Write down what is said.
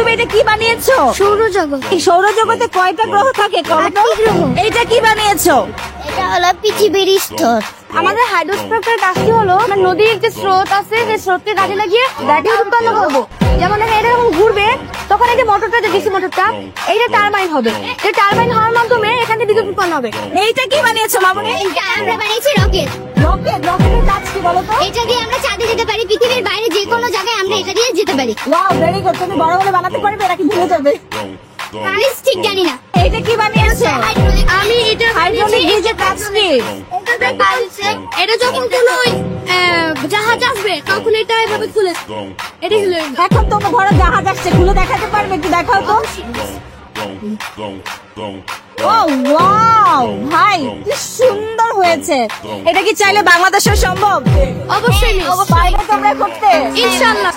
তুমি এটা কি বানিয়েছো? সৌরজগৎ। এই সৌরজগতে কয়টা গ্রহ থাকে? এইটা কি বানিয়েছো? এটা হলো পৃথিবীর স্তর। আমাদের হাইড্রোস্ফিয়ারের কাজটি হলো নদীর যে স্রোত আছে সেই স্রোতকে কাজে লাগিয়ে বিদ্যুৎ উৎপন্ন করবো। যেমন দেখেন এটা যখন ঘুরবে তখন এই যে মোটরটা, যে ডিসি মোটরটা, এইটা টারবাইন হবে। এই টারবাইন হওয়ার মাধ্যমে এখান থেকে বিদ্যুৎ উৎপন্ন হবে। এইটা কি বানিয়েছো মামুনি? এটা আমরা বানিয়েছি রকেট। রকেটের কাজ কি বলো তো? এটা দিয়ে আমরা চাঁদে যেতে পারি, পৃথিবীর বাইরে যে কোনো জায়গায় আমরা এটা দিয়ে যেতে পারি। Wow, very good. তুমি বড় বড় বানাতে পারবে নাকি ভুলে যাবে? আমি ঠিক জানি না। এইটা কি বানিয়েছো? আমি এটা হাইড্রোলিক ব্রিজের কাজ কি? এটা যখন কোনো জাহাজ আসবে তখন এটা এভাবে খুলে এটা খুলে এখন তো ঘরে জাহাজ আসছে, খুলে দেখাতে পারবে? একটু দেখাও তো। ও ওয়াও, ভাই কি সুন্দর হয়েছে। এটা কি চাইলে বাংলাদেশেও সম্ভব? অবশ্যই পারবে তোমরা করতে? ইনশাআল্লাহ।